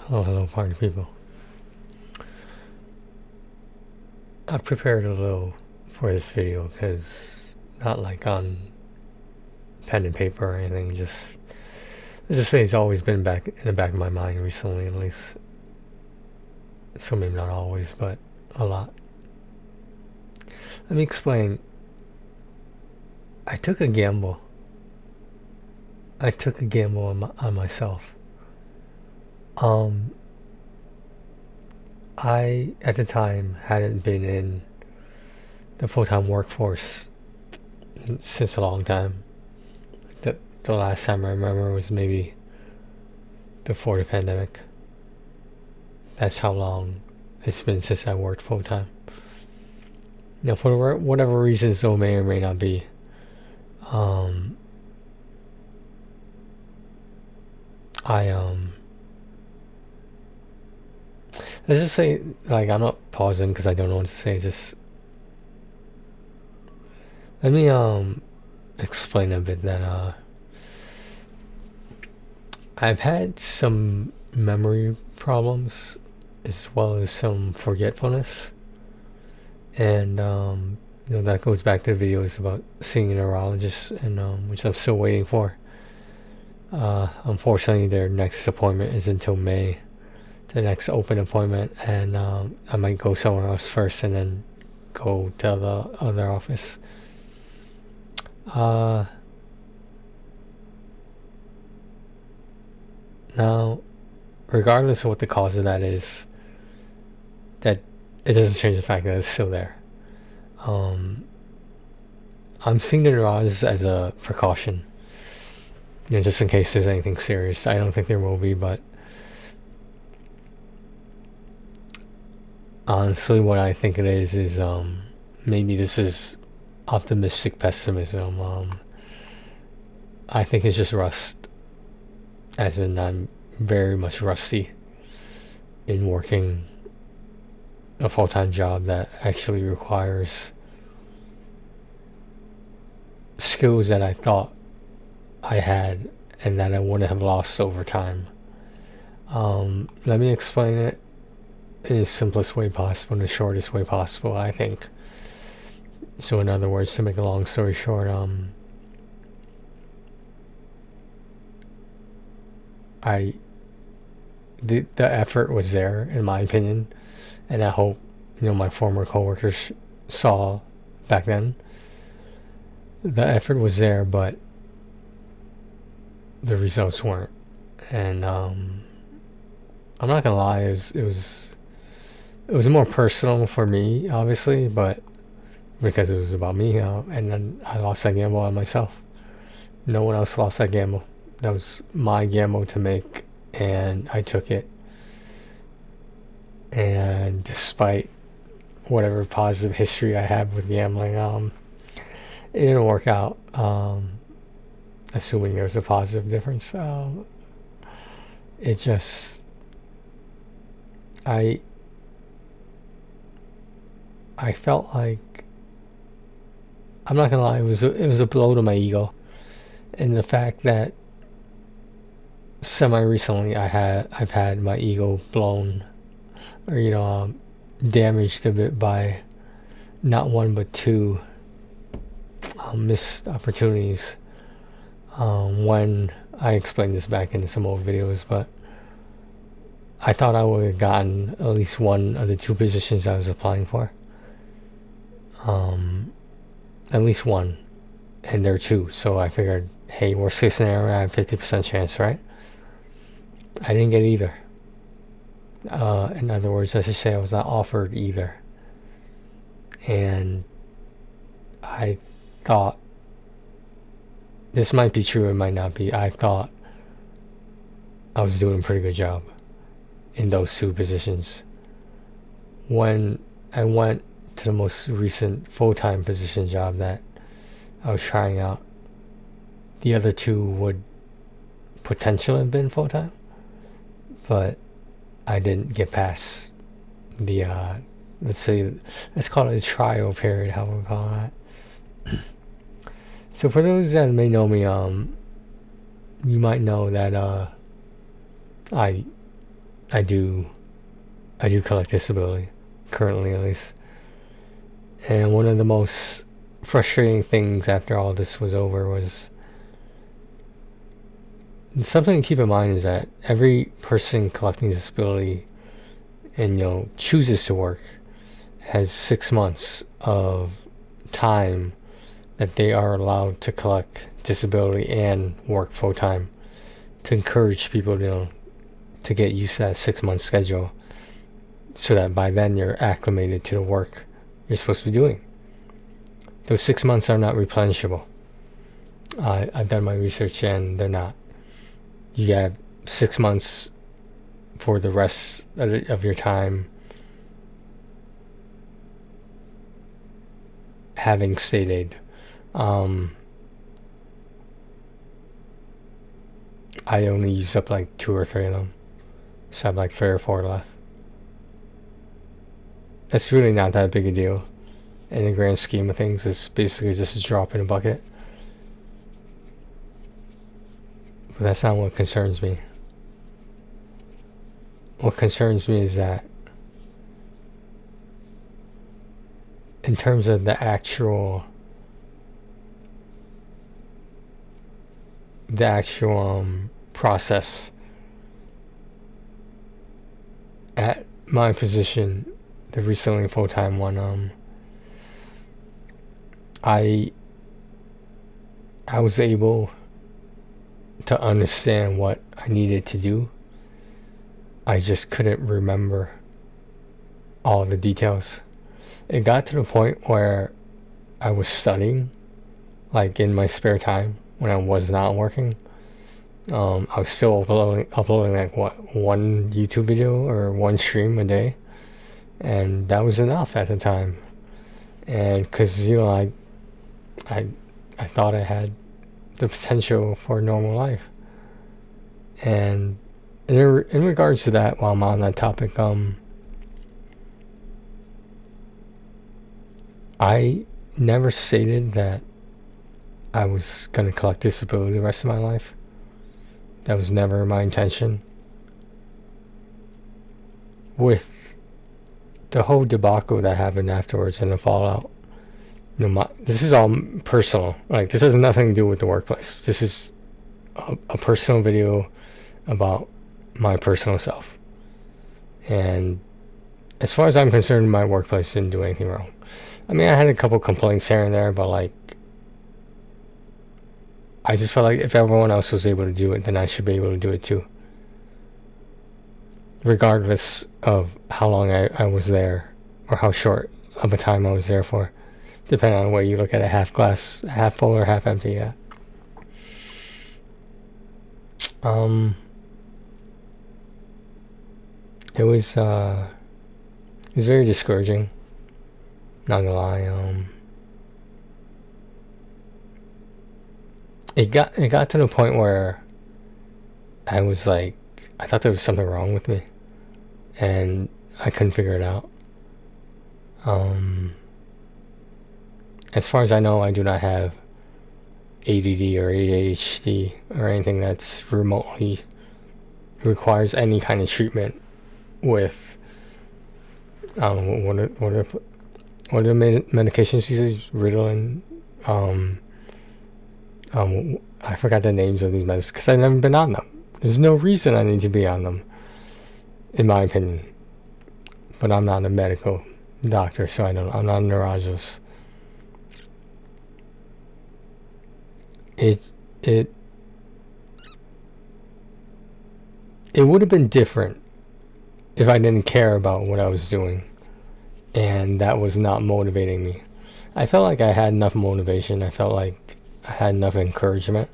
Oh, hello, party people. I prepared a little for this video because not like on pen and paper or anything. Just let's just say it's always been back in the back of my mind recently, at least. So maybe not always, but a lot. Let me explain. I took a gamble. I took a gamble on myself. I at the time hadn't been in the full-time workforce since a long time. The last time I remember was maybe before the pandemic. That's how long it's been since I worked full-time. Now, for whatever reasons, though, may or may not be, I let's just say, like, I'm not pausing because I don't know what to say. Just let me explain a bit that I've had some memory problems as well as some forgetfulness, and that goes back to the videos about seeing a neurologist, and which I'm still waiting for. Unfortunately, their next appointment is until May, the next open appointment, and I might go somewhere else first and then go to the other office. Now, regardless of what the cause of that is, that it doesn't change the fact that it's still there. I'm seeing the neurologist as a precaution, just in case there's anything serious. I don't think there will be, but honestly, what I think it is maybe this is optimistic pessimism. I think it's just rust, as in I'm very much rusty in working a full-time job that actually requires skills that I thought I had and that I wouldn't have lost over time. Let me explain it in the simplest way possible, in the shortest way possible, I think. So in other words, to make a long story short, the effort was there, in my opinion, and I hope my former coworkers saw back then. The effort was there, but the results weren't. And I'm not gonna lie, it was more personal for me, obviously, but because it was about me, and then I lost that gamble on myself. No one else lost that gamble. That was my gamble to make, and I took it. And despite whatever positive history I have with gambling, it didn't work out. Assuming there was a positive difference, it just I felt like, I'm not gonna lie, it was a blow to my ego, and the fact that semi recently I've had my ego blown, or damaged a bit by not one but two missed opportunities. When I explained this back in some old videos, but I thought I would have gotten at least one of the two positions I was applying for. At least one, and there are two, so I figured, hey, worst case scenario, I have 50% chance, right? I didn't get either. In other words, I should say I was not offered either. And I thought, this might be true, it might not be, I thought I was doing a pretty good job in those two positions. When I went to the most recent full-time position job that I was trying out, the other two would potentially have been full-time, but I didn't get past the let's call it a trial period, how we call that. So for those that may know me, you might know that I I do collect disability, currently at least. And one of the most frustrating things after all this was over was something to keep in mind is that every person collecting disability and chooses to work has 6 months of time that they are allowed to collect disability and work full time, to encourage people to get used to that 6 month schedule, so that by then you're acclimated to the work you're supposed to be doing. Those 6 months are not replenishable. I've done my research and they're not. You have 6 months for the rest of your time having state aid. I only used up like 2 or 3 of them, so I have like 3 or 4 left. That's really not that big a deal in the grand scheme of things. It's basically just a drop in a bucket. But that's not what concerns me. What concerns me is that in terms of the actual process at my position, the recently full-time one, I was able to understand what I needed to do. I just couldn't remember all the details. It got to the point where I was studying, like in my spare time when I was not working. I was still uploading like one YouTube video or one stream a day, and that was enough at the time. And because I thought I had the potential for a normal life. And in regards to that, while I'm on that topic, I never stated that I was going to collect disability the rest of my life. That was never my intention. With the whole debacle that happened afterwards and the fallout, this is all personal. Like, this has nothing to do with the workplace. This is a personal video about my personal self. And as far as I'm concerned, my workplace didn't do anything wrong. I mean, I had a couple complaints here and there, but like, I just felt like if everyone else was able to do it, then I should be able to do it too. Regardless of how long I was there, or how short of a time I was there for. Depending on where you look at it, half glass, half full or half empty, yeah. It was very discouraging. Not gonna lie. It got to the point where I was like, I thought there was something wrong with me, and I couldn't figure it out. As far as I know, I do not have ADD or ADHD or anything that's remotely requires any kind of treatment with what are the medications you use? Ritalin. I forgot the names of these medicines because I've never been on them. There's no reason I need to be on them, in my opinion. But I'm not a medical doctor, so I'm not a neurologist. It would have been different if I didn't care about what I was doing, and that was not motivating me. I felt like I had enough motivation. I felt like I had enough encouragement.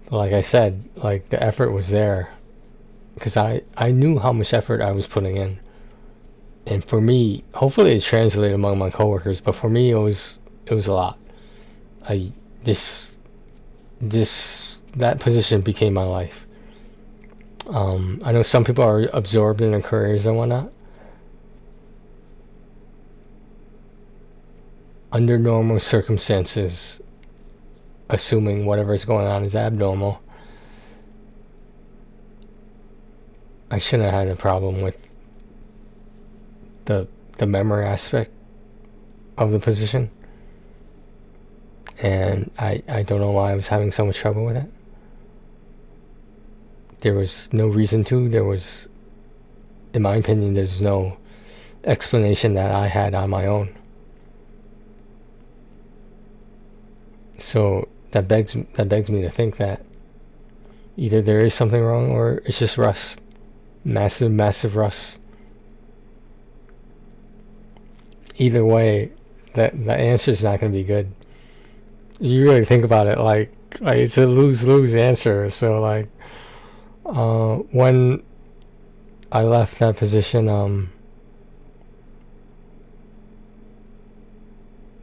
But like I said, like, the effort was there because I knew how much effort I was putting in. And for me, hopefully it translated among my coworkers, but for me it was a lot. That position became my life. I know some people are absorbed in their careers and whatnot. Under normal circumstances, assuming whatever is going on is abnormal, I shouldn't have had a problem with the memory aspect of the position, and I don't know why I was having so much trouble with it. There was no reason to. There was, in my opinion, there's no explanation that I had on my own. So that begs me to think that either there is something wrong or it's just rust. Massive rust. Either way, the answer is not going to be good. You really think about it, like it's a lose-lose answer. So like, when I left that position,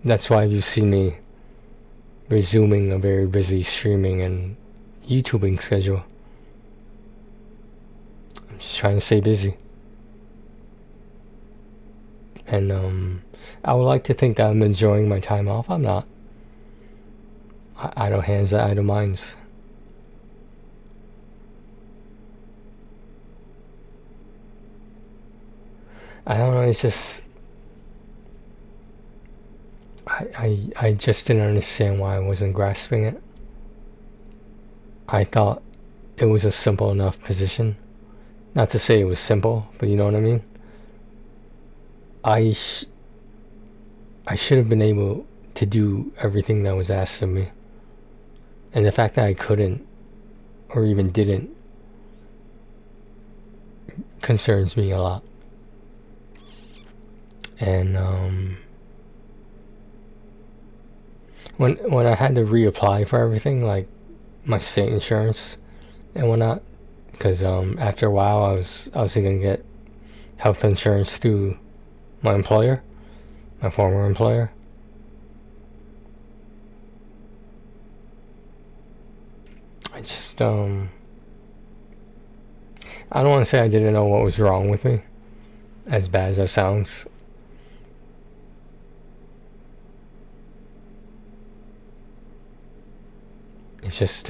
that's why you see me resuming a very busy streaming and YouTubing schedule. I'm just trying to stay busy. And I would like to think that I'm enjoying my time off. I'm not. Idle hands are idle minds. I don't know, it's just I just didn't understand why I wasn't grasping it. I thought it was a simple enough position. Not to say it was simple, but you know what I mean? I should have been able to do everything that was asked of me. And the fact that I couldn't, or even didn't, concerns me a lot. And when I had to reapply for everything, like my state insurance and whatnot, because after a while I was gonna get health insurance through my employer, my former employer. I just I don't want to say I didn't know what was wrong with me, as bad as that sounds. It's just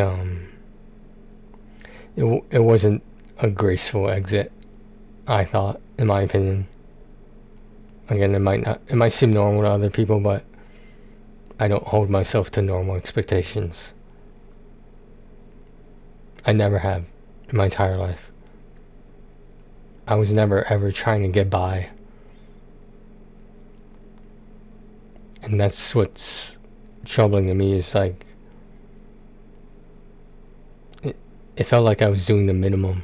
it wasn't a graceful exit, I thought, in my opinion. Again, it might seem normal to other people, but I don't hold myself to normal expectations. I never have in my entire life. I was never ever trying to get by. And that's what's troubling to me, is like, it felt like I was doing the minimum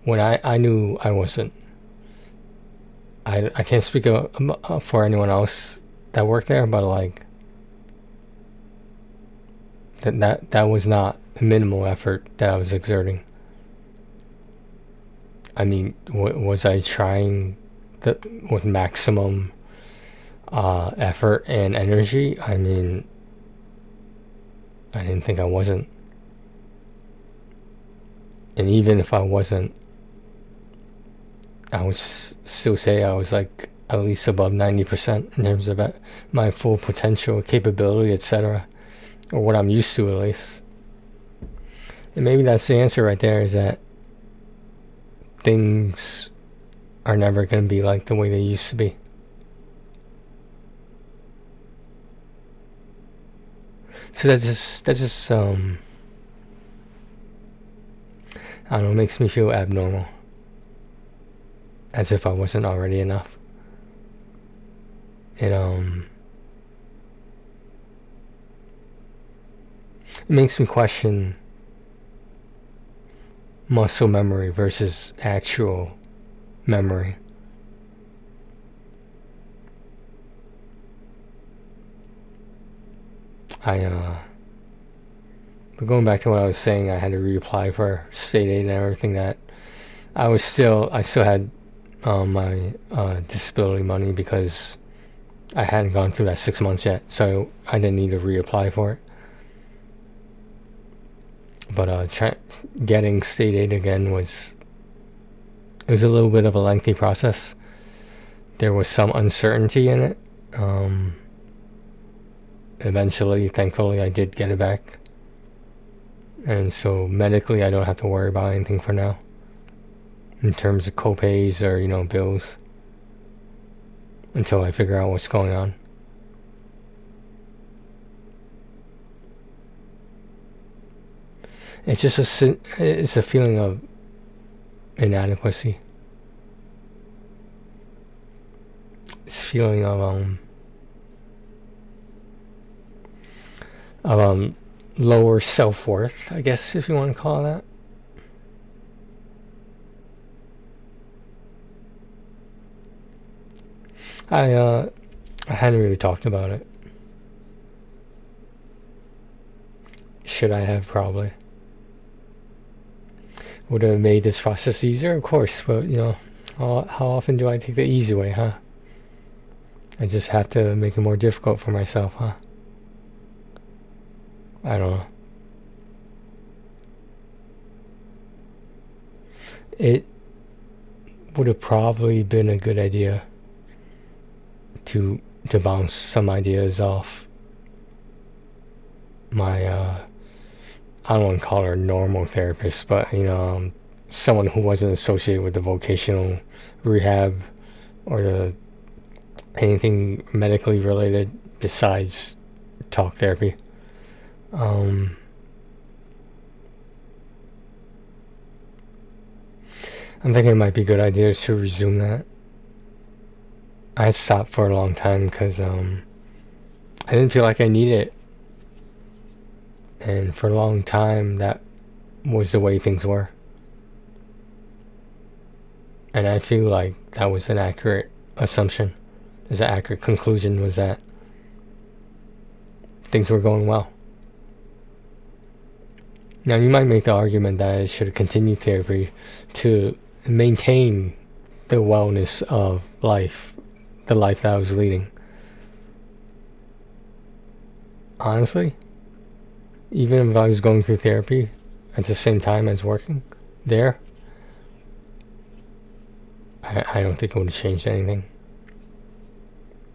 when I knew I wasn't. I can't speak for anyone else that worked there, but like, that was not minimal effort that I was exerting. I mean, was I trying with maximum effort and energy? I mean, I didn't think I wasn't. And even if I wasn't, I would still say I was like at least above 90% in terms of my full potential, capability, etc., or what I'm used to, at least. And maybe that's the answer right there, is that things are never going to be like the way they used to be. So that's just I don't know, makes me feel abnormal, as if I wasn't already enough. It makes me question muscle memory versus actual memory. But going back to what I was saying, I had to reapply for state aid and everything. That I still had my disability money, because I hadn't gone through that 6 months yet, so I didn't need to reapply for it. But getting state aid again was a little bit of a lengthy process. There was some uncertainty in it. Eventually, thankfully, I did get it back, and so medically I don't have to worry about anything for now. in terms of co-pays or, bills until I figure out what's going on. It's just it's a feeling of inadequacy. It's a feeling of lower self-worth, I guess, if you want to call it that. I hadn't really talked about it. Should I have? Probably. Would have made this process easier, of course, but how often do I take the easy way, huh? I just have to make it more difficult for myself, huh? I don't know. It would have probably been a good idea to bounce some ideas off my I don't want to call her a normal therapist, but someone who wasn't associated with the vocational rehab or anything medically related besides talk therapy. I'm thinking it might be a good idea to resume that. I stopped for a long time because I didn't feel like I needed it. And for a long time, that was the way things were. And I feel like that was an accurate assumption. An accurate conclusion was that things were going well. Now, you might make the argument that I should have continued therapy to maintain the wellness of life, the life that I was leading. Honestly, even if I was going through therapy at the same time as working there, I don't think it would have changed anything.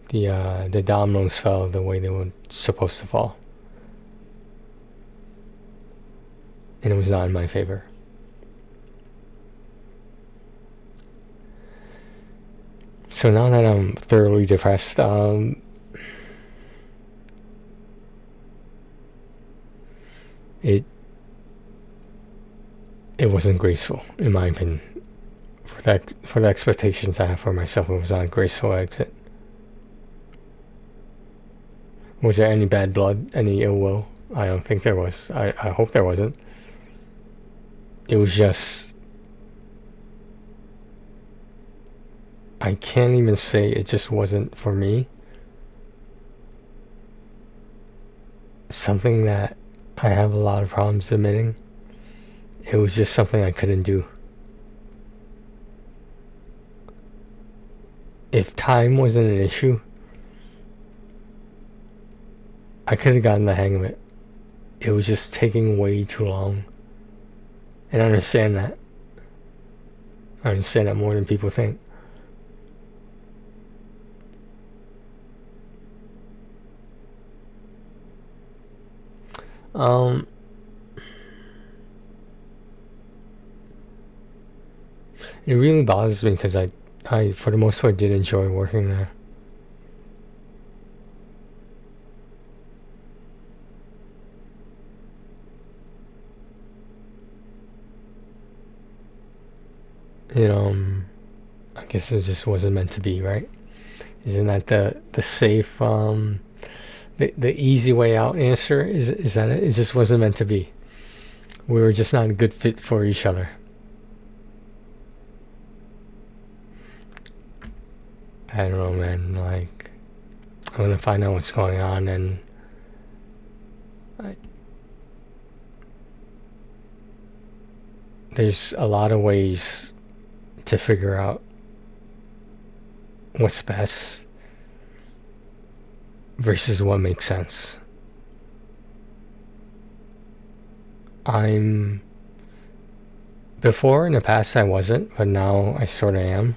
The dominoes fell the way they were supposed to fall. And it was not in my favor. So now that I'm thoroughly depressed, it wasn't graceful, in my opinion. For the expectations I have for myself, it was not a graceful exit. Was there any bad blood, any ill will? I don't think there was. I hope there wasn't. It was just... I can't even say it just wasn't for me. Something that I have a lot of problems admitting. It was just something I couldn't do. If time wasn't an issue, I could have gotten the hang of it. It was just taking way too long. And I understand that. I understand that more than people think. It really bothers me because I for the most part did enjoy working there. I guess it just wasn't meant to be, right? Isn't that the safe, the easy way out answer? Is that it? It just wasn't meant to be. We were just not a good fit for each other. I don't know, man. Like, I'm gonna find out what's going on, and there's a lot of ways to figure out what's best versus what makes sense. Before in the past I wasn't, but now I sort of am.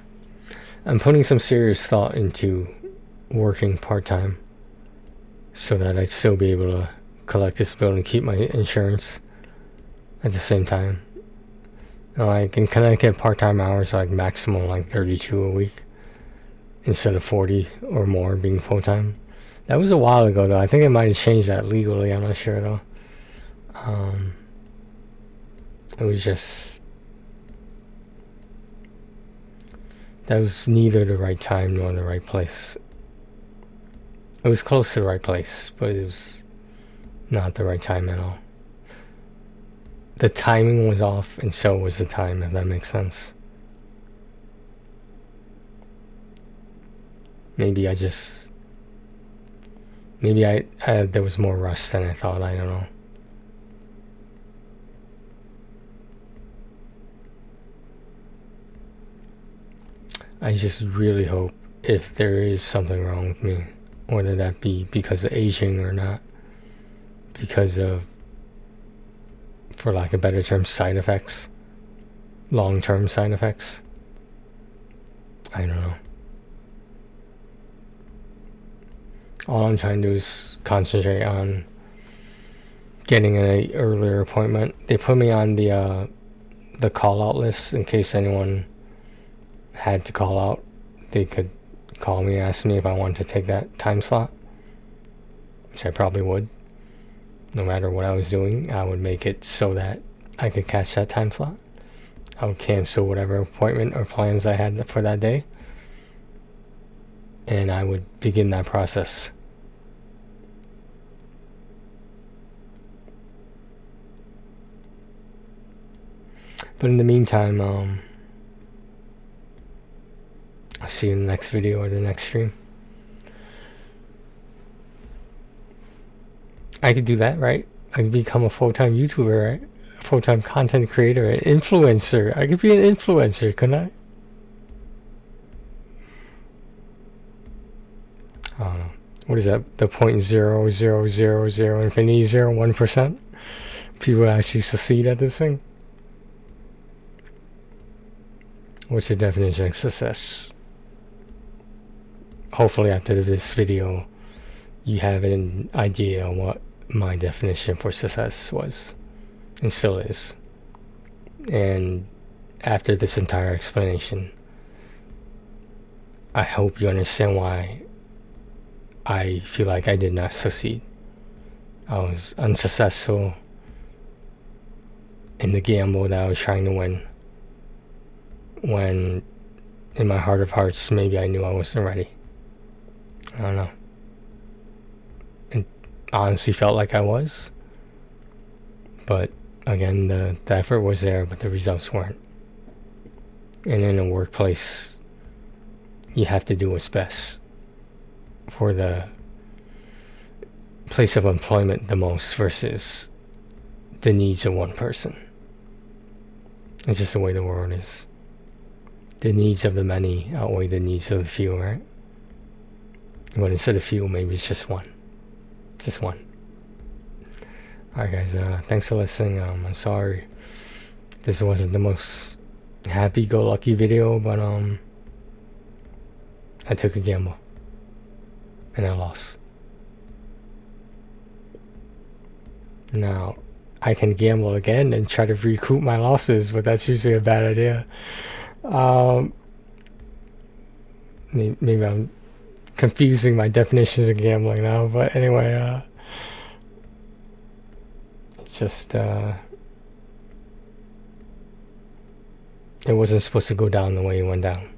I'm putting some serious thought into working part-time so that I'd still be able to collect this bill and keep my insurance at the same time. Like in Connecticut, part-time hours are like maximum like 32 a week instead of 40 or more being full-time. That was a while ago though. I think it might have changed that legally. I'm not sure though. It was just, that was neither the right time nor the right place. It was close to the right place, but it was not the right time at all. The timing was off, and so was the time, if that makes sense. Maybe I there was more rust than I thought, I don't know. I just really hope, if there is something wrong with me, whether that be because of aging or not, because of, for lack of better term, side effects, long-term side effects, I don't know. All I'm trying to do is concentrate on getting an earlier appointment. They put me on the call-out list in case anyone had to call out. They could call me, ask me if I wanted to take that time slot, which I probably would. No matter what I was doing, I would make it so that I could catch that time slot. I would cancel whatever appointment or plans I had for that day, and I would begin that process. But in the meantime, I'll see you in the next video or the next stream. I could do that, right? I could become a full-time YouTuber, right? A full-time content creator, an influencer. I could be an influencer, couldn't I? I don't know. What is that? The 0.0000 infinity 0.1%? People actually succeed at this thing? What's your definition of success? Hopefully after this video, you have an idea on what my definition for success was, and still is. And after this entire explanation, I hope you understand why I feel like I did not succeed. I was unsuccessful in the gamble that I was trying to win, when in my heart of hearts maybe I knew I wasn't ready. I don't know. And honestly felt like I was. But again, the effort was there, but the results weren't. And in a workplace, you have to do what's best for the place of employment the most versus the needs of one person. It's just the way the world is. The needs of the many outweigh the needs of the few, right? But instead of few, maybe it's just one. Just one. Alright guys, thanks for listening. I'm sorry this wasn't the most happy-go-lucky video, but I took a gamble. And I lost. Now, I can gamble again and try to recoup my losses, but that's usually a bad idea. Maybe I'm confusing my definitions of gambling now, but anyway, it's just it wasn't supposed to go down the way it went down.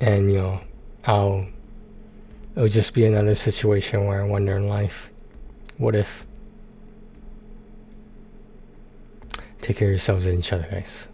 And you know, it'll just be another situation where I wonder in life, what if? Take care of yourselves and each other, guys.